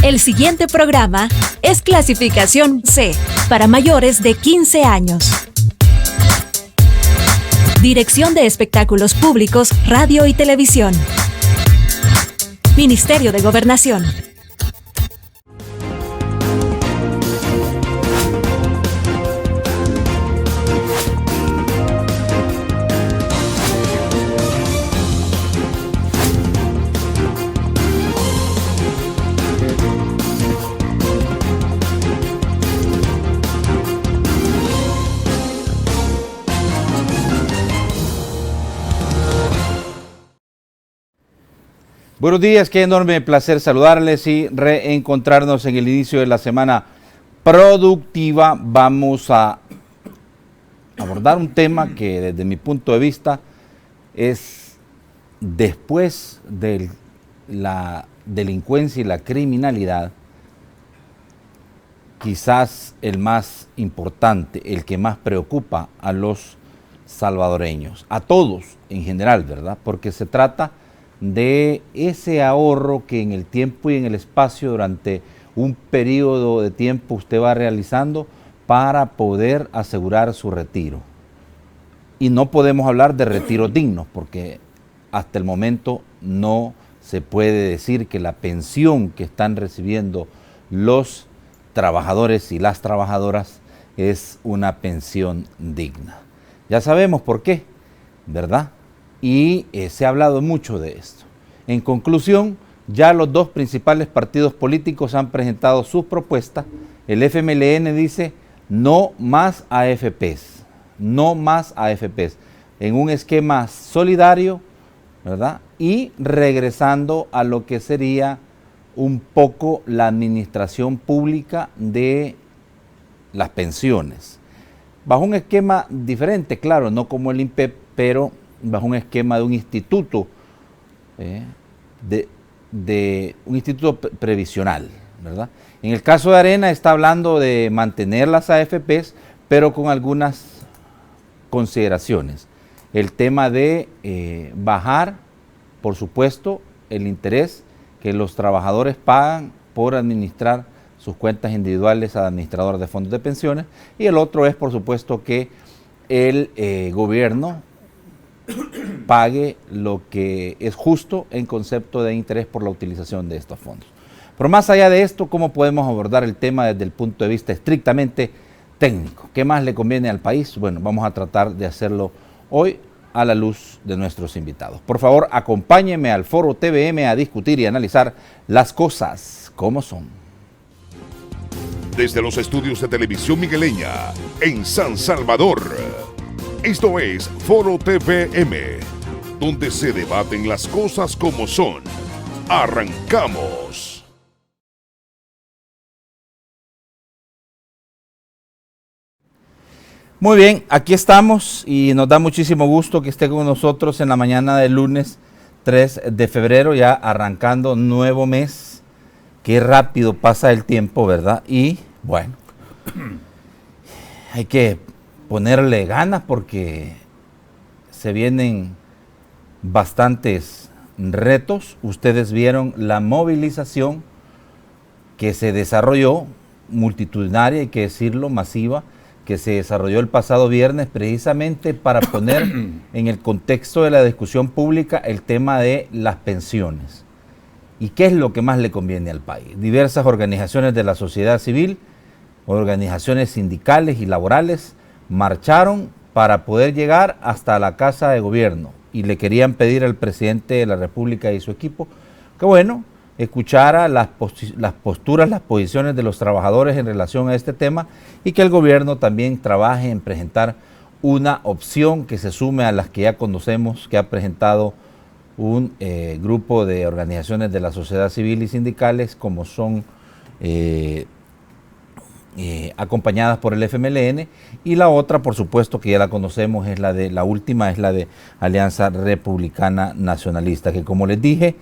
El siguiente programa es clasificación C, para mayores de 15 años. Dirección de Espectáculos Públicos, Radio y Televisión. Ministerio de Gobernación. Buenos días, qué enorme placer saludarles y reencontrarnos en el inicio de la semana productiva. Vamos a abordar un tema que desde mi punto de vista es, después de la delincuencia y la criminalidad, quizás el más importante, el que más preocupa a los salvadoreños, a todos en general, ¿verdad? Porque se trata de ese ahorro que en el tiempo y en el espacio durante un periodo de tiempo usted va realizando para poder asegurar su retiro. Y no podemos hablar de retiros dignos porque hasta el momento no se puede decir que la pensión que están recibiendo los trabajadores y las trabajadoras es una pensión digna. Ya sabemos por qué, ¿verdad? Y se ha hablado mucho de esto. En conclusión, ya los dos principales partidos políticos han presentado sus propuestas. El FMLN dice no más AFPs, no más AFPs, en un esquema solidario, ¿verdad? Y regresando a lo que sería un poco la administración pública de las pensiones. Bajo un esquema diferente, claro, no como el INPEP, pero bajo un esquema de un instituto, un instituto previsional, ¿verdad? En el caso de Arena está hablando de mantener las AFPs, pero con algunas consideraciones. El tema de bajar, por supuesto, el interés que los trabajadores pagan por administrar sus cuentas individuales a administradores de fondos de pensiones, y el otro es, por supuesto, que el gobierno pague lo que es justo en concepto de interés por la utilización de estos fondos. Pero más allá de esto, ¿cómo podemos abordar el tema desde el punto de vista estrictamente técnico? ¿Qué más le conviene al país? Bueno, vamos a tratar de hacerlo hoy a la luz de nuestros invitados. Por favor, acompáñenme al Foro TVM a discutir y analizar las cosas como son. Desde los estudios de Televisión Migueleña, en San Salvador. Esto es Foro TVM, donde se debaten las cosas como son. ¡Arrancamos! Muy bien, aquí estamos y nos da muchísimo gusto que esté con nosotros en la mañana del lunes 3 de febrero, ya arrancando nuevo mes. Qué rápido pasa el tiempo, ¿verdad? Y bueno, hay que ponerle ganas porque se vienen bastantes retos. Ustedes vieron la movilización que se desarrolló, multitudinaria, hay que decirlo, masiva, que se desarrolló el pasado viernes precisamente para poner en el contexto de la discusión pública el tema de las pensiones. ¿Y qué es lo que más le conviene al país? Diversas organizaciones de la sociedad civil, organizaciones sindicales y laborales, marcharon para poder llegar hasta la Casa de Gobierno y le querían pedir al presidente de la República y su equipo que, bueno, escuchara las posturas, las posiciones de los trabajadores en relación a este tema y que el gobierno también trabaje en presentar una opción que se sume a las que ya conocemos que ha presentado un grupo de organizaciones de la sociedad civil y sindicales, como son acompañadas por el FMLN, y la otra, por supuesto, que ya la conocemos, es la última es la de Alianza Republicana Nacionalista, que, como les dije,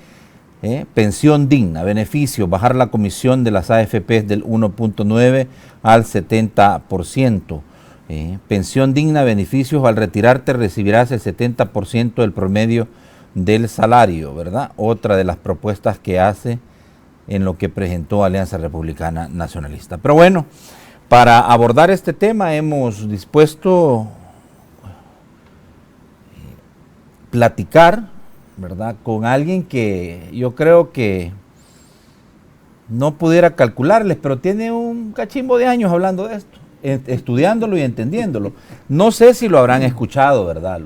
pensión digna, beneficio, bajar la comisión de las AFPs del 1.9 al 70%. Pensión digna, beneficios, al retirarte recibirás el 70% del promedio del salario, ¿verdad? Otra de las propuestas que hace en lo que presentó Alianza Republicana Nacionalista. Pero bueno, para abordar este tema hemos dispuesto platicar, ¿verdad?, con alguien que yo creo que no pudiera calcularles, pero tiene un cachimbo de años hablando de esto, estudiándolo y entendiéndolo. No sé si lo habrán escuchado, ¿verdad?,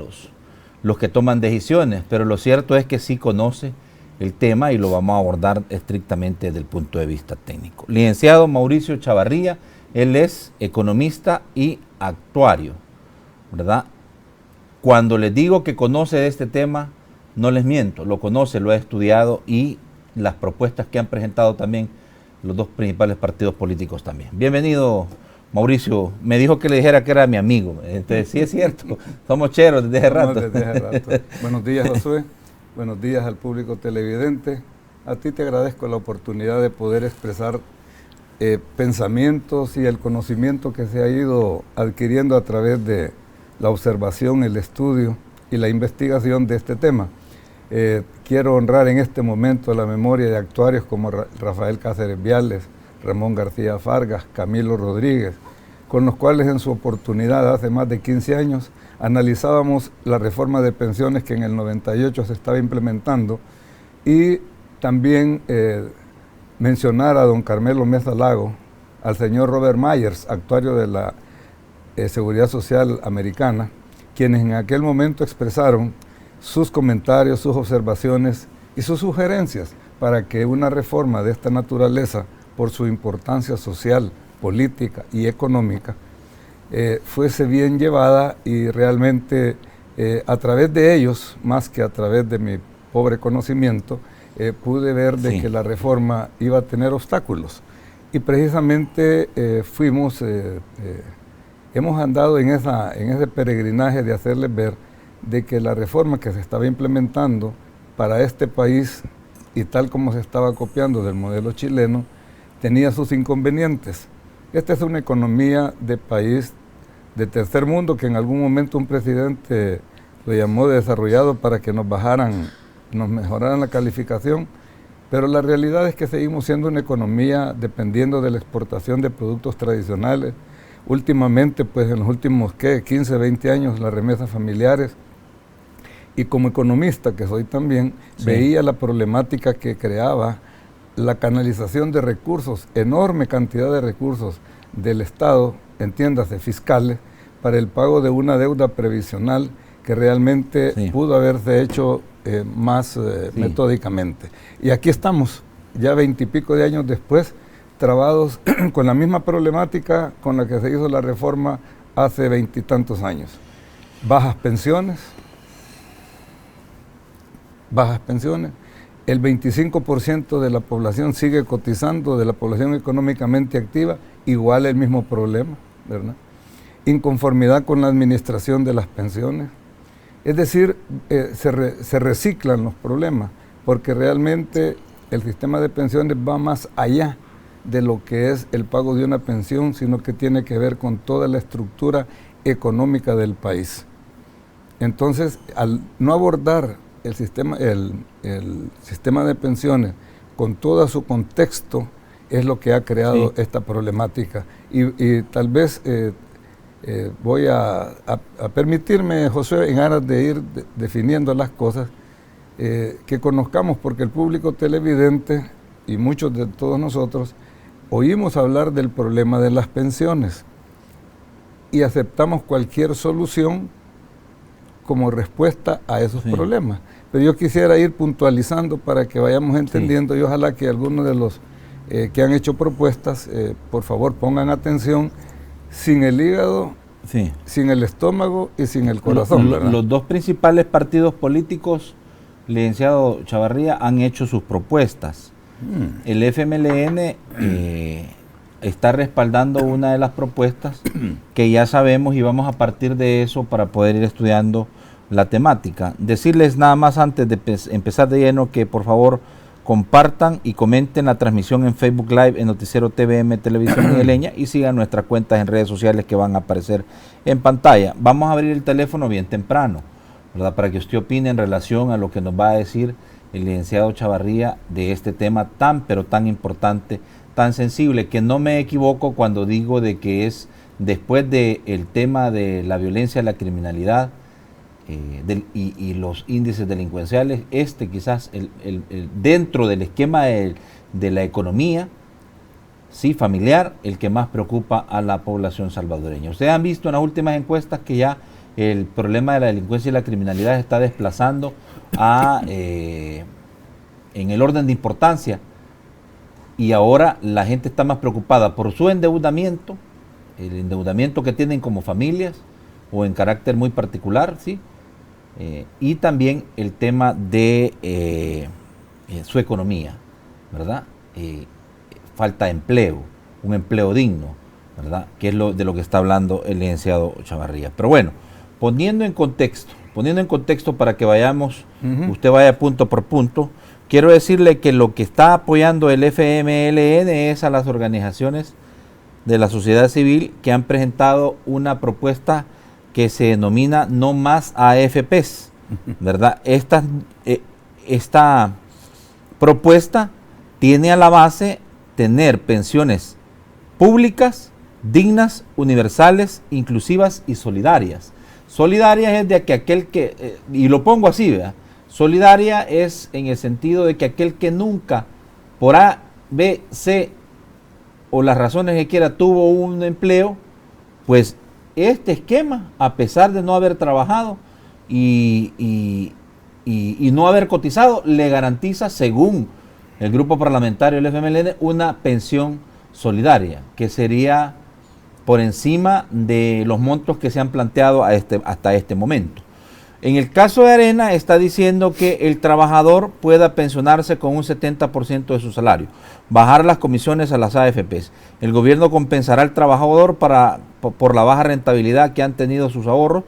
los que toman decisiones, pero lo cierto es que sí conoce el tema y lo vamos a abordar estrictamente desde el punto de vista técnico. Licenciado Mauricio Chavarría, él es economista y actuario, ¿verdad? Cuando les digo que conoce de este tema, no les miento, lo conoce, lo ha estudiado y las propuestas que han presentado también los dos principales partidos políticos también. Bienvenido, Mauricio. Me dijo que le dijera que era mi amigo. Entonces, sí es cierto, somos cheros desde hace rato. Buenos días, Josué. Buenos días al público televidente. A ti te agradezco la oportunidad de poder expresar pensamientos y el conocimiento que se ha ido adquiriendo a través de la observación, el estudio y la investigación de este tema. Quiero honrar en este momento la memoria de actuarios como Rafael Cáceres Viales, Ramón García Fargas, Camilo Rodríguez, con los cuales en su oportunidad hace más de 15 años analizábamos la reforma de pensiones que en el 98 se estaba implementando, y también mencionar a don Carmelo Mesa Lago, al señor Robert Myers, actuario de la Seguridad Social Americana, quienes en aquel momento expresaron sus comentarios, sus observaciones y sus sugerencias para que una reforma de esta naturaleza, por su importancia social, política y económica, fuese bien llevada, y realmente a través de ellos, más que a través de mi pobre conocimiento, pude ver de que la reforma iba a tener obstáculos. Y precisamente hemos andado en ese peregrinaje de hacerles ver de que la reforma que se estaba implementando para este país, y tal como se estaba copiando del modelo chileno, tenía sus inconvenientes. Esta es una economía de país de tercer mundo, que en algún momento un presidente lo llamó de desarrollado para que nos mejoraran la calificación, pero la realidad es que seguimos siendo una economía dependiendo de la exportación de productos tradicionales. Últimamente, pues en los últimos 15, 20 años, las remesas familiares, y como economista que soy también, veía la problemática que creaba la canalización de recursos, enorme cantidad de recursos del Estado, entiéndase, fiscales, para el pago de una deuda previsional que realmente pudo haberse hecho más metódicamente. Y aquí estamos, ya 20 y pico de años después, trabados con la misma problemática con la que se hizo la reforma hace 20 y tantos años. Bajas pensiones, el 25% de la población sigue cotizando, de la población económicamente activa, igual el mismo problema, ¿verdad? Inconformidad con la administración de las pensiones. Es decir, se reciclan los problemas, porque realmente el sistema de pensiones va más allá de lo que es el pago de una pensión, sino que tiene que ver con toda la estructura económica del país. Entonces, al no abordar el sistema de pensiones con todo su contexto, es lo que ha creado esta problemática. Y tal vez voy a permitirme, José, en aras de ir definiendo las cosas, que conozcamos, porque el público televidente y muchos de todos nosotros oímos hablar del problema de las pensiones y aceptamos cualquier solución como respuesta a esos problemas. Pero yo quisiera ir puntualizando para que vayamos entendiendo, y ojalá que algunos de los que han hecho propuestas, por favor pongan atención, sin el hígado, sin el estómago y sin el corazón. Los dos principales partidos políticos, licenciado Chavarría, han hecho sus propuestas. El FMLN está respaldando una de las propuestas que ya sabemos, y vamos a partir de eso para poder ir estudiando la temática. Decirles nada más antes de empezar de lleno que por favor compartan y comenten la transmisión en Facebook Live en Noticiero TVM Televisión Migueleña, y sigan nuestras cuentas en redes sociales que van a aparecer en pantalla. Vamos a abrir el teléfono bien temprano, ¿verdad?, para que usted opine en relación a lo que nos va a decir el licenciado Chavarría de este tema tan, pero tan importante, tan sensible, que no me equivoco cuando digo de que es después del tema de la violencia, la criminalidad y los índices delincuenciales, quizás dentro del esquema de la economía, sí, familiar, el que más preocupa a la población salvadoreña. Ustedes han visto en las últimas encuestas que ya el problema de la delincuencia y la criminalidad se está desplazando en el orden de importancia, y ahora la gente está más preocupada por su endeudamiento, el endeudamiento que tienen como familias o en carácter muy particular, ¿sí? Y también el tema de su economía, ¿verdad? Falta de empleo, un empleo digno, ¿verdad? Que es de lo que está hablando el licenciado Chavarría. Pero bueno, poniendo en contexto para que vayamos, usted vaya punto por punto, quiero decirle que lo que está apoyando el FMLN es a las organizaciones de la sociedad civil que han presentado una propuesta que se denomina No Más AFPs, ¿verdad? Esta propuesta tiene a la base tener pensiones públicas, dignas, universales, inclusivas y solidarias. Solidarias es de que aquel que, y lo pongo así, ¿verdad? Solidaria es en el sentido de que aquel que nunca, por A, B, C o las razones que quiera, tuvo un empleo, pues este esquema, a pesar de no haber trabajado y no haber cotizado, le garantiza, según el grupo parlamentario del FMLN, una pensión solidaria, que sería por encima de los montos que se han planteado hasta este momento. En el caso de Arena está diciendo que el trabajador pueda pensionarse con un 70% de su salario, bajar las comisiones a las AFPs. El gobierno compensará al trabajador por la baja rentabilidad que han tenido sus ahorros,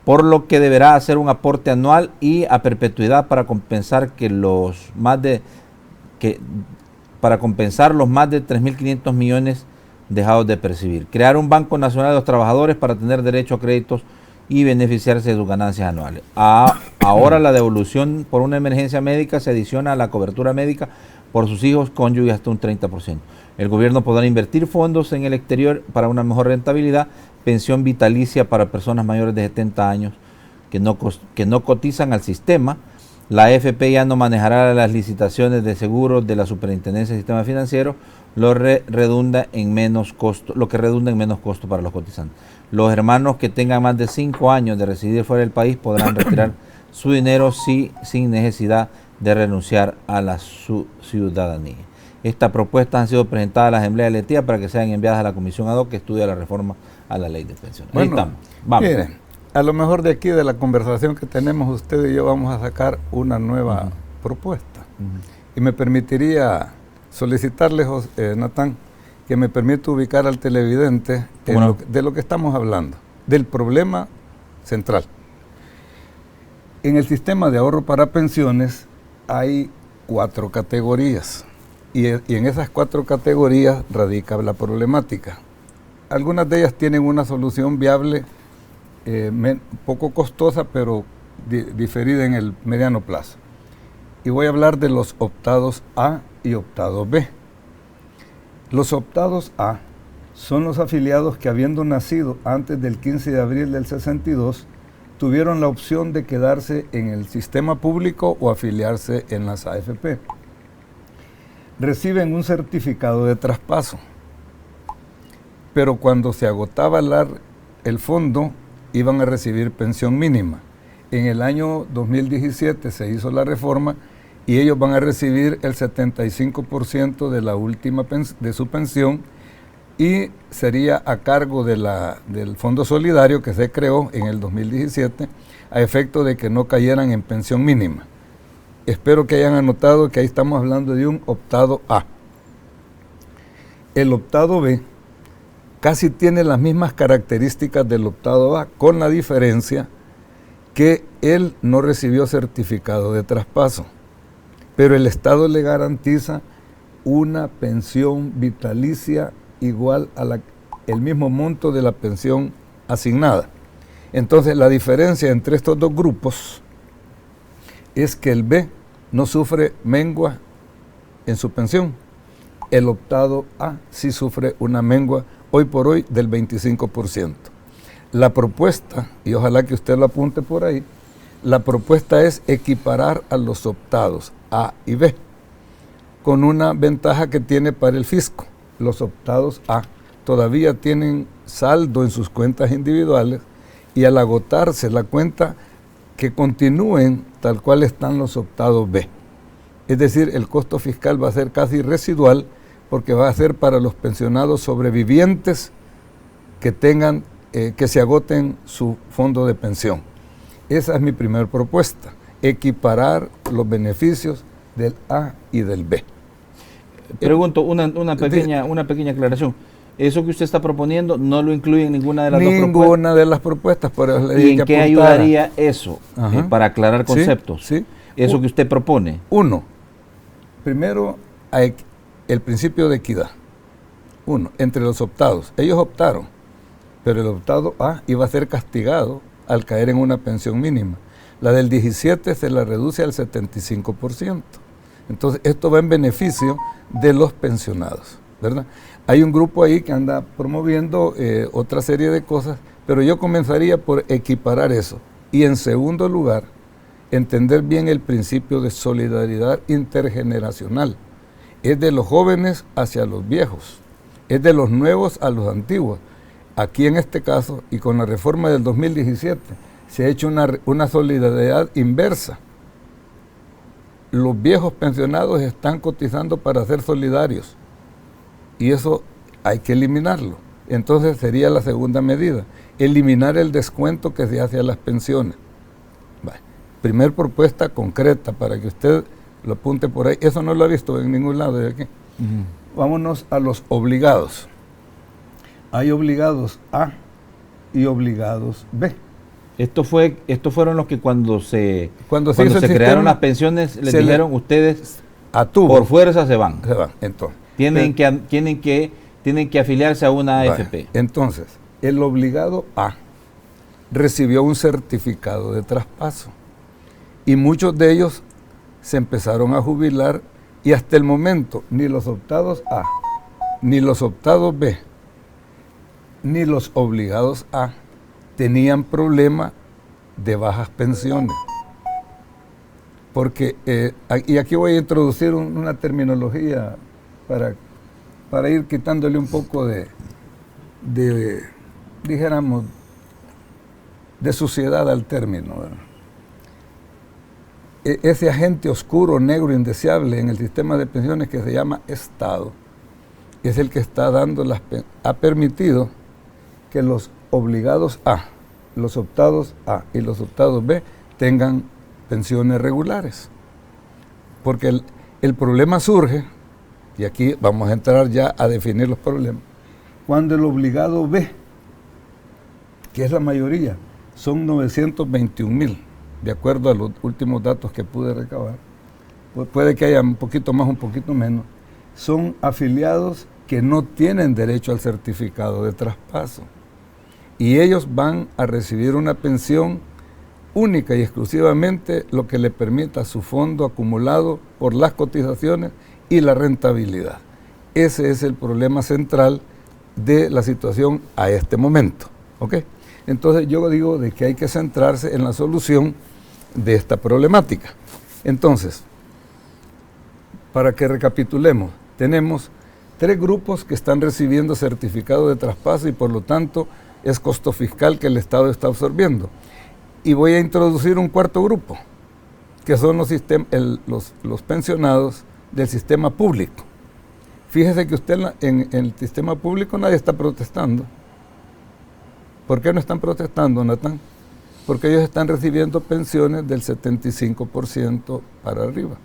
por lo que deberá hacer un aporte anual y a perpetuidad para compensar los más de 3.500 millones dejados de percibir. Crear un Banco Nacional de los Trabajadores para tener derecho a créditos y beneficiarse de sus ganancias anuales. Ahora la devolución por una emergencia médica se adiciona a la cobertura médica por sus hijos, cónyuges hasta un 30%. El gobierno podrá invertir fondos en el exterior para una mejor rentabilidad, pensión vitalicia para personas mayores de 70 años que no cotizan al sistema. La AFP ya no manejará las licitaciones de seguros de la Superintendencia del Sistema Financiero, lo que redunda en menos costo para los cotizantes. Los hermanos que tengan más de 5 años de residir fuera del país podrán retirar su dinero sin necesidad de renunciar a su ciudadanía. Estas propuestas han sido presentadas a la Asamblea Legislativa para que sean enviadas a la Comisión ad hoc que estudia la reforma a la ley de pensiones. Bueno, ahí estamos. Vamos. Miren, a lo mejor de aquí, de la conversación que tenemos usted y yo, vamos a sacar una nueva propuesta. Y me permitiría solicitarle, Natán, que me permita ubicar al televidente de lo que estamos hablando, del problema central. En el sistema de ahorro para pensiones hay 4 categorías y en esas 4 categorías radica la problemática. Algunas de ellas tienen una solución viable, poco costosa, pero diferida en el mediano plazo. Y voy a hablar de los optados A y optados B. Los optados A son los afiliados que, habiendo nacido antes del 15 de abril del 62, tuvieron la opción de quedarse en el sistema público o afiliarse en las AFP. Reciben un certificado de traspaso, pero cuando se agotaba el fondo, iban a recibir pensión mínima. En el año 2017 se hizo la reforma y ellos van a recibir el 75% de la última de su pensión, y sería a cargo del Fondo Solidario que se creó en el 2017 a efecto de que no cayeran en pensión mínima. Espero que hayan anotado que ahí estamos hablando de un optado A. El optado B casi tiene las mismas características del optado A, con la diferencia que él no recibió certificado de traspaso, pero el Estado le garantiza una pensión vitalicia igual a el mismo monto de la pensión asignada. Entonces la diferencia entre estos dos grupos es que el B no sufre mengua en su pensión. El optado A sí sufre una mengua hoy por hoy del 25%. La propuesta, y ojalá que usted lo apunte por ahí, la propuesta es equiparar a los optados A y B, con una ventaja que tiene para el fisco. Los optados A todavía tienen saldo en sus cuentas individuales y al agotarse la cuenta, que continúen tal cual están los optados B. Es decir, el costo fiscal va a ser casi residual porque va a ser para los pensionados sobrevivientes que tengan, que se agoten su fondo de pensión. Esa es mi primera propuesta, equiparar los beneficios del A y del B. Pregunto, una pequeña aclaración. ¿Eso que usted está proponiendo no lo incluye en ninguna de las dos propuestas? Ninguna de las propuestas. Por eso le dije ¿Y en qué ayudaría eso para aclarar conceptos? Sí. Eso que usted propone. Uno, primero el principio de equidad. Uno, entre los optados. Ellos optaron, pero el optado A iba a ser castigado al caer en una pensión mínima. La del 17 se la reduce al 75%. Entonces, esto va en beneficio de los pensionados, ¿verdad? Hay un grupo ahí que anda promoviendo otra serie de cosas, pero yo comenzaría por equiparar eso. Y en segundo lugar, entender bien el principio de solidaridad intergeneracional. Es de los jóvenes hacia los viejos, es de los nuevos a los antiguos. Aquí en este caso, y con la reforma del 2017, se ha hecho una solidaridad inversa. Los viejos pensionados están cotizando para ser solidarios y eso hay que eliminarlo. Entonces sería la segunda medida, eliminar el descuento que se hace a las pensiones. Vale. Primer propuesta concreta para que usted lo apunte por ahí. Eso no lo ha visto en ningún lado de aquí. Vámonos a los obligados. Hay obligados A y obligados B. Estos fueron los que cuando se crearon las pensiones les dijeron ustedes por fuerza se van. Entonces, tienen que afiliarse a una AFP. Entonces, el obligado A recibió un certificado de traspaso y muchos de ellos se empezaron a jubilar y hasta el momento ni los optados A, ni los optados B, ni los obligados A tenían problema de bajas pensiones. Porque, y aquí voy a introducir una terminología para ir quitándole un poco dijéramos, de suciedad al término, ¿verdad? Ese agente oscuro, negro, indeseable en el sistema de pensiones que se llama Estado, es el que está dando ha permitido que los obligados A, los optados A y los optados B tengan pensiones regulares. Porque el problema surge, y aquí vamos a entrar ya a definir los problemas, cuando el obligado B, que es la mayoría, son 921,000, de acuerdo a los últimos datos que pude recabar, puede que haya un poquito más, un poquito menos, son afiliados que no tienen derecho al certificado de traspaso. Y ellos van a recibir una pensión única y exclusivamente lo que le permita su fondo acumulado por las cotizaciones y la rentabilidad. Ese es el problema central de la situación a este momento. ¿Ok? Entonces yo digo de que hay que centrarse en la solución de esta problemática. Entonces, para que recapitulemos, tenemos 3 grupos que están recibiendo certificado de traspaso y por lo tanto es costo fiscal que el Estado está absorbiendo. Y voy a introducir un cuarto grupo, que son los pensionados del sistema público. Fíjese que usted en el sistema público nadie está protestando. ¿Por qué no están protestando, Natán? Porque ellos están recibiendo pensiones del 75% para arriba.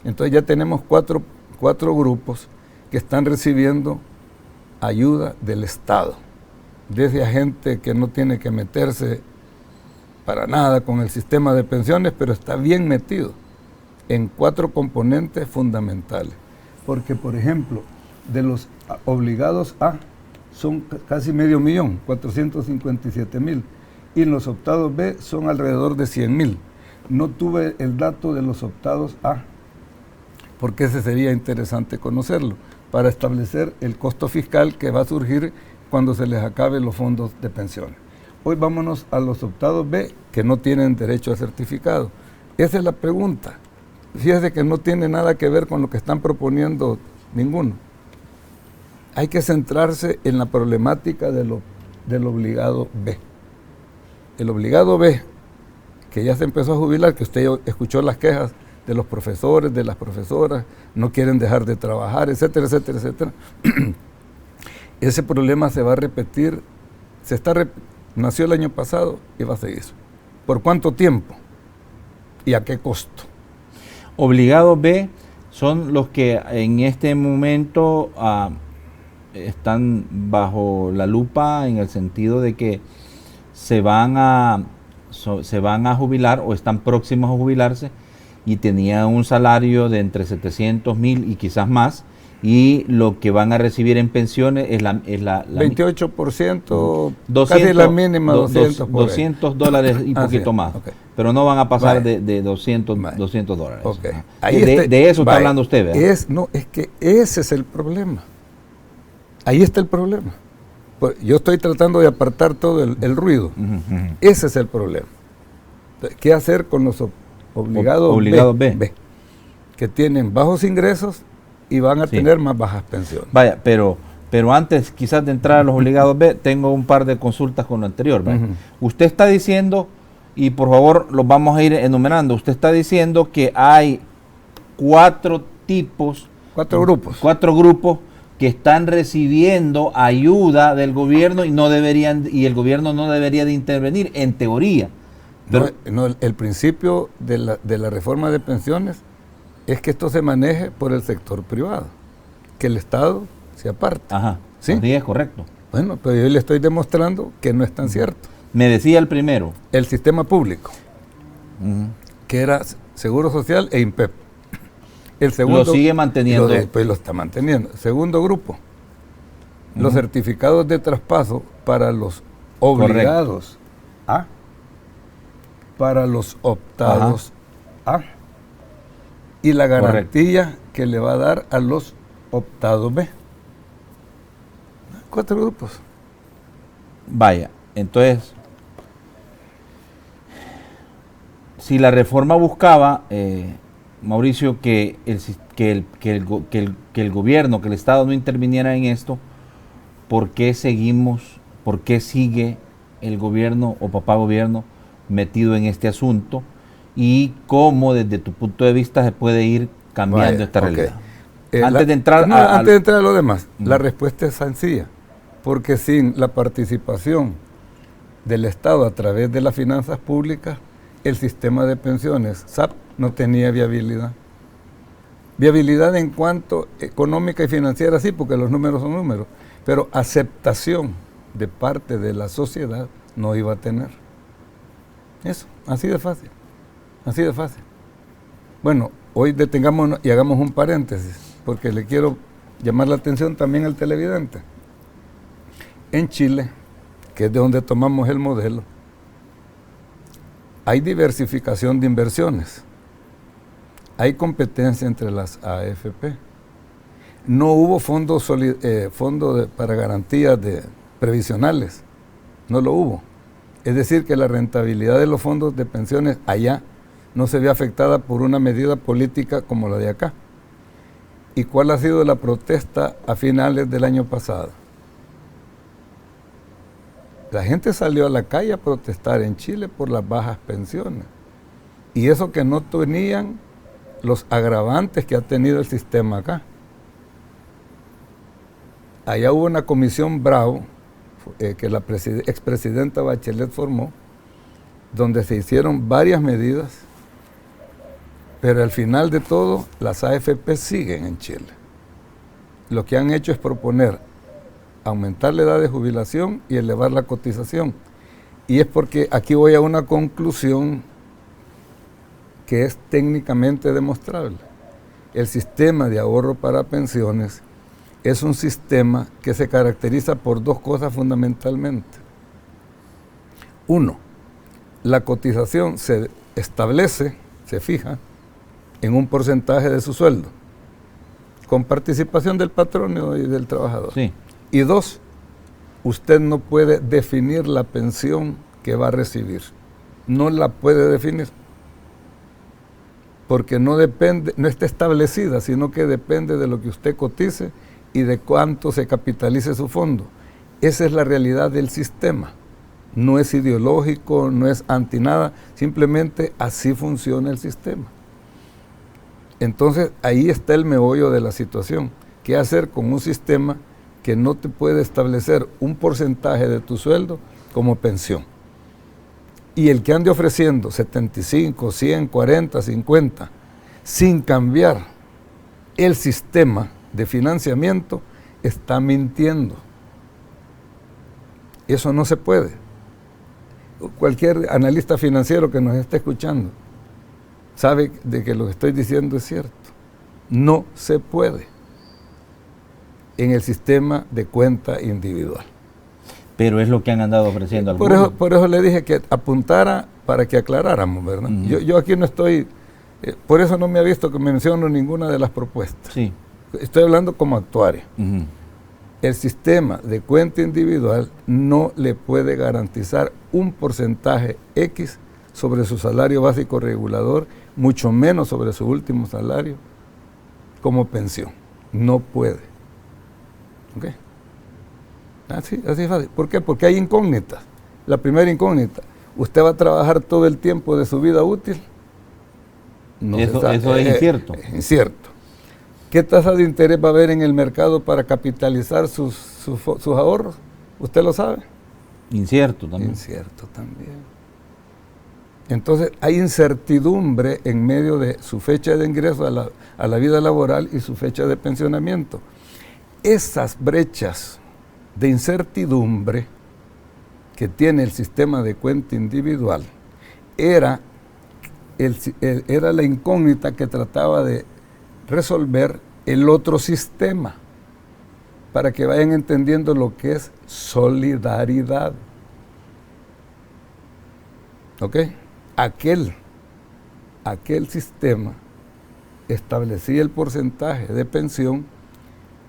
Entonces ya tenemos cuatro grupos que están recibiendo ayuda del Estado. Desde a gente que no tiene que meterse para nada con el sistema de pensiones, pero está bien metido en 4 componentes fundamentales. Porque, por ejemplo, de los obligados A son casi 500,000, 457,000, y los optados B son alrededor de 100,000. No tuve el dato de los optados A, porque ese sería interesante conocerlo, para establecer el costo fiscal que va a surgir cuando se les acabe los fondos de pensiones. Hoy vámonos a los optados B, que no tienen derecho a certificado. Esa es la pregunta. Fíjese que no tiene nada que ver con lo que están proponiendo ninguno. Hay que centrarse en la problemática del obligado B. El obligado B, que ya se empezó a jubilar, que usted escuchó las quejas de los profesores, de las profesoras, no quieren dejar de trabajar, etcétera, etcétera, etcétera. Ese problema se va a repetir, nació el año pasado y va a seguir. ¿Por cuánto tiempo? ¿Y a qué costo? Obligados B son los que en este momento están bajo la lupa en el sentido de que se van a jubilar o están próximos a jubilarse y tenían un salario de entre 700,000 y quizás más, y lo que van a recibir en pensiones es la 28%, 200, casi la mínima, $200 y poquito más. Okay. Pero no van a pasar de $200. Okay. De eso está hablando usted, ¿verdad? Es que ese es el problema. Ahí está el problema. Pues yo estoy tratando de apartar todo el ruido. Ese es el problema. ¿Qué hacer con los obligados B, que tienen bajos ingresos y van a tener más bajas pensiones? Vaya, pero antes quizás de entrar a los obligados B, tengo un par de consultas con lo anterior. Usted está diciendo, y por favor los vamos a ir enumerando, usted está diciendo que hay cuatro grupos que están recibiendo ayuda del gobierno y el gobierno no debería de intervenir, en teoría. Pero el principio de la reforma de pensiones es que esto se maneje por el sector privado, que el Estado se aparte. Ajá, ¿sí? Sí, es correcto. Bueno, pero yo le estoy demostrando que no es tan cierto. Me decía el primero. El sistema público, que era Seguro Social e INPEP. El segundo, lo sigue manteniendo. Pues lo está manteniendo. Segundo grupo, los certificados de traspaso para los obligados A, para los optados A, y la garantía que le va a dar a los optados B. 4 grupos. Vaya, entonces, si la reforma buscaba, Mauricio, que el gobierno, que el Estado no interviniera en esto, ¿por qué sigue el gobierno o papá gobierno metido en este asunto? ¿Y cómo desde tu punto de vista se puede ir cambiando esta realidad? Antes de entrar a lo demás, la respuesta es sencilla, porque sin la participación del Estado a través de las finanzas públicas, el sistema de pensiones, SAP, no tenía viabilidad. Viabilidad en cuanto económica y financiera, sí, porque los números son números, pero aceptación de parte de la sociedad no iba a tener. Eso, así de fácil, así de fácil. Bueno, hoy detengámonos y hagamos un paréntesis, porque le quiero llamar la atención también al televidente. En Chile, que es de donde tomamos el modelo, hay diversificación de inversiones, hay competencia entre las AFP, no hubo fondo para garantías previsionales, no lo hubo. Es decir, que la rentabilidad de los fondos de pensiones allá no se ve afectada por una medida política como la de acá. ¿Y cuál ha sido la protesta a finales del año pasado? La gente salió a la calle a protestar en Chile por las bajas pensiones. Y eso que no tenían los agravantes que ha tenido el sistema acá. Allá hubo una comisión Bravo, que la expresidenta Bachelet formó, donde se hicieron varias medidas, pero al final de todo, las AFP siguen en Chile. Lo que han hecho es proponer aumentar la edad de jubilación y elevar la cotización. Y es porque aquí voy a una conclusión que es técnicamente demostrable. El sistema de ahorro para pensiones es un sistema que se caracteriza por dos cosas fundamentalmente. Uno, la cotización se establece, se fija en un porcentaje de su sueldo, con participación del patrón y del trabajador. Sí. Y 2, usted no puede definir la pensión que va a recibir. No la puede definir. Porque no depende, no está establecida, sino que depende de lo que usted cotice y de cuánto se capitalice su fondo. Esa es la realidad del sistema. No es ideológico, no es anti nada, simplemente así funciona el sistema. Entonces ahí está el meollo de la situación. ¿Qué hacer con un sistema que no te puede establecer un porcentaje de tu sueldo como pensión? Y el que ande ofreciendo 75, 100, 40, 50, sin cambiar el sistema de financiamiento, está mintiendo. Eso no se puede. Cualquier analista financiero que nos esté escuchando sabe de que lo que estoy diciendo es cierto. No se puede en el sistema de cuenta individual. Pero es lo que han andado ofreciendo algunos. Por eso le dije que apuntara para que aclaráramos, ¿verdad? Yo aquí no estoy, por eso no me ha visto que menciono ninguna de las propuestas. Sí. Estoy hablando como actuario. El sistema de cuenta individual no le puede garantizar un porcentaje X sobre su salario básico regulador, mucho menos sobre su último salario como pensión. No puede. ¿Ok? Así es fácil. ¿Por qué? Porque hay incógnitas. La primera incógnita, ¿usted va a trabajar todo el tiempo de su vida útil? No eso es incierto. Es incierto. ¿Qué tasa de interés va a haber en el mercado para capitalizar sus ahorros? ¿Usted lo sabe? Incierto también. Incierto también. Entonces hay incertidumbre en medio de su fecha de ingreso a la vida laboral y su fecha de pensionamiento. Esas brechas de incertidumbre que tiene el sistema de cuenta individual era la incógnita que trataba de resolver el otro sistema, para que vayan entendiendo lo que es solidaridad. ¿Ok? Aquel sistema establecía el porcentaje de pensión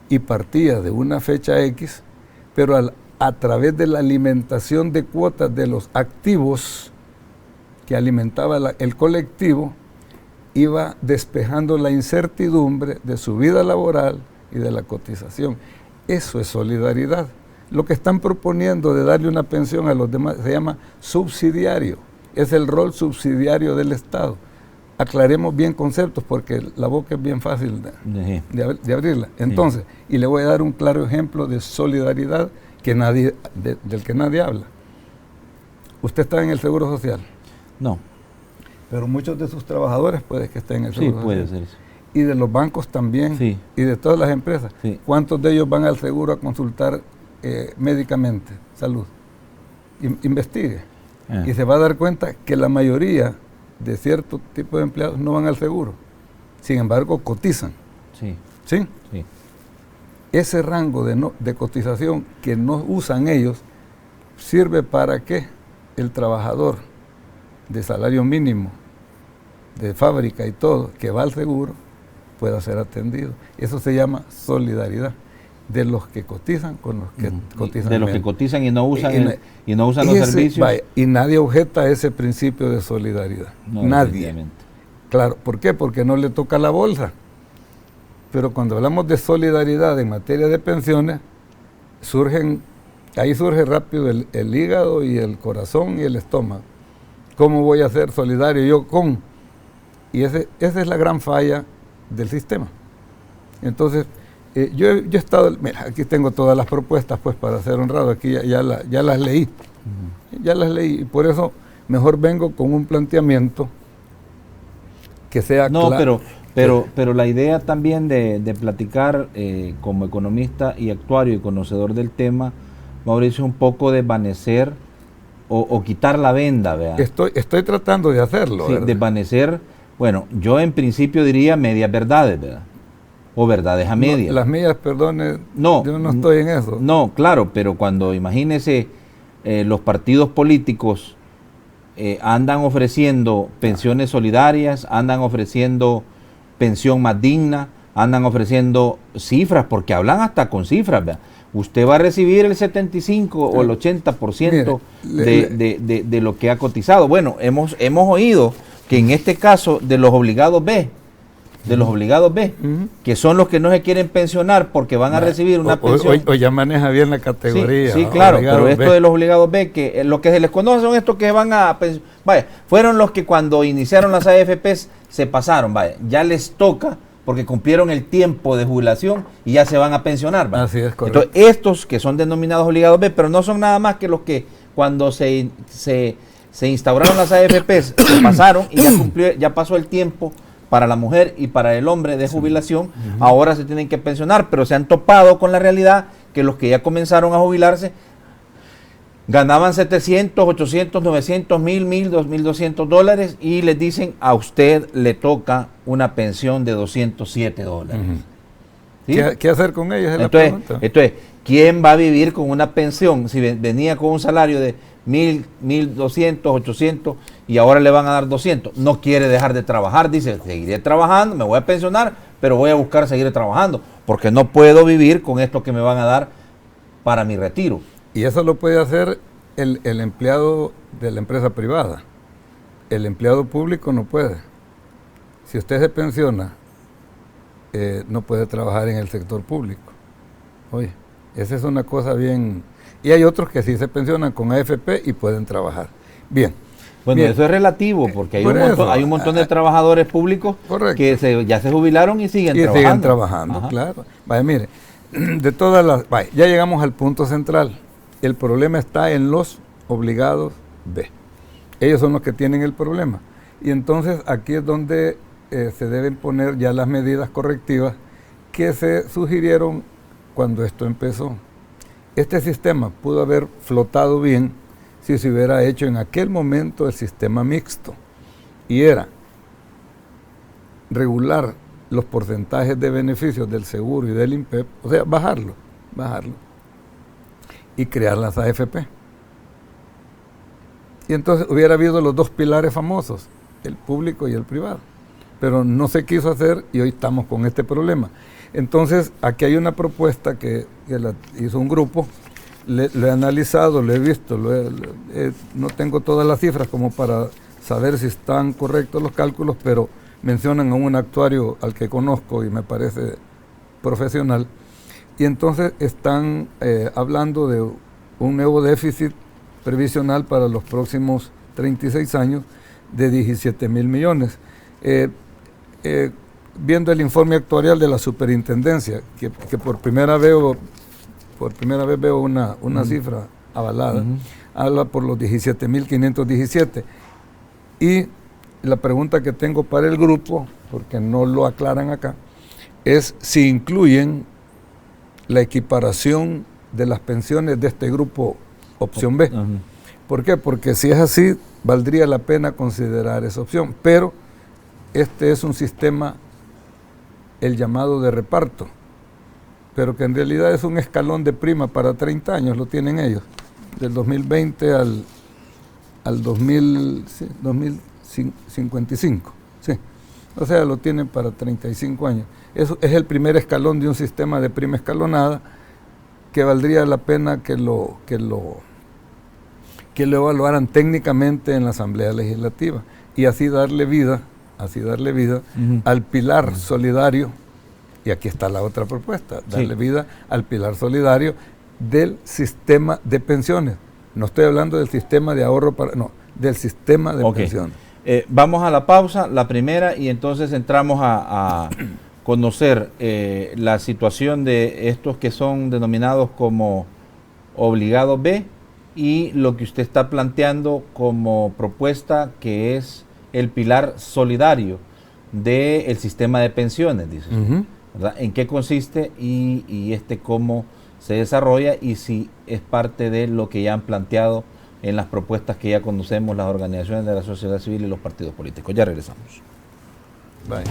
y partía de una fecha X, pero a través de la alimentación de cuotas de los activos que alimentaba el colectivo, iba despejando la incertidumbre de su vida laboral y de la cotización. Eso es solidaridad. Lo que están proponiendo de darle una pensión a los demás se llama subsidiario. Es el rol subsidiario del Estado. Aclaremos bien conceptos porque la boca es bien fácil de abrirla. Entonces, y le voy a dar un claro ejemplo de solidaridad del que nadie habla. ¿Usted está en el Seguro Social? No. Pero muchos de sus trabajadores puede que estén en el Seguro Social. Sí, puede ser eso. Y de los bancos también, sí. Y de todas las empresas. Sí. ¿Cuántos de ellos van al seguro a consultar médicamente salud? Investigue. Y se va a dar cuenta que la mayoría de cierto tipo de empleados no van al seguro. Sin embargo, cotizan. Sí. ¿Sí? Sí. Ese rango de cotización que no usan ellos sirve para que el trabajador de salario mínimo, de fábrica y todo, que va al seguro, pueda ser atendido. Eso se llama solidaridad, de los que cotizan con los que cotizan de los menos. Que cotizan y no usan, los servicios. Vaya, y nadie objeta ese principio de solidaridad. No, nadie. Claro, ¿por qué? Porque no le toca la bolsa. Pero cuando hablamos de solidaridad en materia de pensiones, ahí surge rápido el hígado y el corazón y el estómago. ¿Cómo voy a ser solidario yo con? Y esa es la gran falla del sistema. Entonces, yo he estado, mira, aquí tengo todas las propuestas, pues, para ser honrado, aquí ya las leí. Ya las leí, y por eso mejor vengo con un planteamiento que sea claro. Pero la idea también de platicar como economista y actuario y conocedor del tema, Mauricio, es un poco desvanecer o quitar la venda, ¿verdad? Estoy tratando de hacerlo, sí, desvanecer, bueno, yo en principio diría medias verdades, ¿verdad? O verdades a medias. No, las medias, perdone, no, yo no estoy en eso. No, claro, pero cuando imagínese los partidos políticos andan ofreciendo pensiones solidarias, andan ofreciendo pensión más digna, andan ofreciendo cifras, porque hablan hasta con cifras, ¿verdad? Usted va a recibir el 75 o el 80% de lo que ha cotizado. Bueno, hemos oído que en este caso de los obligados B, que son los que no se quieren pensionar porque van a recibir una pensión. O ya maneja bien la categoría. Sí, claro, pero esto de los obligados B, que lo que se les conoce son estos que van a pensionar. Vaya, fueron los que cuando iniciaron las AFPs se pasaron, vaya, ya les toca porque cumplieron el tiempo de jubilación y ya se van a pensionar, ¿vale? Así es, correcto. Entonces, estos que son denominados obligados B, pero no son nada más que los que cuando se instauraron las AFPs se pasaron y ya pasó el tiempo para la mujer y para el hombre de jubilación, ahora se tienen que pensionar, pero se han topado con la realidad que los que ya comenzaron a jubilarse ganaban 700, 800, 900, 1000, 2.200 dólares y les dicen a usted le toca una pensión de 207 dólares. ¿Sí? ¿Qué hacer con ellos? Entonces, ¿quién va a vivir con una pensión si venía con un salario de 1000, 1200, 800 y ahora le van a dar 200? No quiere dejar de trabajar, dice, seguiré trabajando, me voy a pensionar, pero voy a buscar seguir trabajando, porque no puedo vivir con esto que me van a dar para mi retiro. Y eso lo puede hacer el empleado de la empresa privada. El empleado público no puede. Si usted se pensiona, no puede trabajar en el sector público. Oye, esa es una cosa bien... Y hay otros que sí se pensionan con AFP y pueden trabajar. Bien. Bueno, eso es relativo, porque hay un montón de trabajadores públicos que ya se jubilaron y siguen trabajando. Siguen trabajando, claro. Vaya, mire, de todas las... Vaya, ya llegamos al punto central. El problema está en los obligados B. Ellos son los que tienen el problema. Y entonces aquí es donde se deben poner ya las medidas correctivas que se sugirieron cuando esto empezó. Este sistema pudo haber flotado bien si se hubiera hecho en aquel momento el sistema mixto. Y era regular los porcentajes de beneficios del seguro y del INPEP, o sea, bajarlo. Y crear las AFP. Y entonces hubiera habido los dos pilares famosos, el público y el privado. Pero no se quiso hacer y hoy estamos con este problema. Entonces, aquí hay una propuesta que la hizo un grupo, lo he analizado, lo he visto, no tengo todas las cifras como para saber si están correctos los cálculos, pero mencionan a un actuario al que conozco y me parece profesional. Y entonces están hablando de un nuevo déficit previsional para los próximos 36 años de 17,000 millones. Viendo el informe actuarial de la superintendencia, que por primera vez veo una cifra avalada, habla por los 17,517. Y la pregunta que tengo para el grupo, porque no lo aclaran acá, es si incluyen la equiparación de las pensiones de este grupo opción B. ¿Por qué? Porque si es así, valdría la pena considerar esa opción. Pero este es un sistema, el llamado de reparto, pero que en realidad es un escalón de prima para 30 años, lo tienen ellos, del 2020 al 2055. Sí. O sea, lo tienen para 35 años. Eso es el primer escalón de un sistema de prima escalonada que valdría la pena que lo evaluaran técnicamente en la Asamblea Legislativa y así darle vida al pilar solidario, y aquí está la otra propuesta, darle vida al pilar solidario del sistema de pensiones. No estoy hablando del sistema de ahorro, del sistema de pensiones. Vamos a la pausa, la primera, y entonces entramos a conocer la situación de estos que son denominados como obligados B y lo que usted está planteando como propuesta, que es el pilar solidario del sistema de pensiones, dice. ¿Verdad? ¿En qué consiste y cómo se desarrolla y si es parte de lo que ya han planteado en las propuestas que ya conocemos las organizaciones de la sociedad civil y los partidos políticos? Ya regresamos. Bye.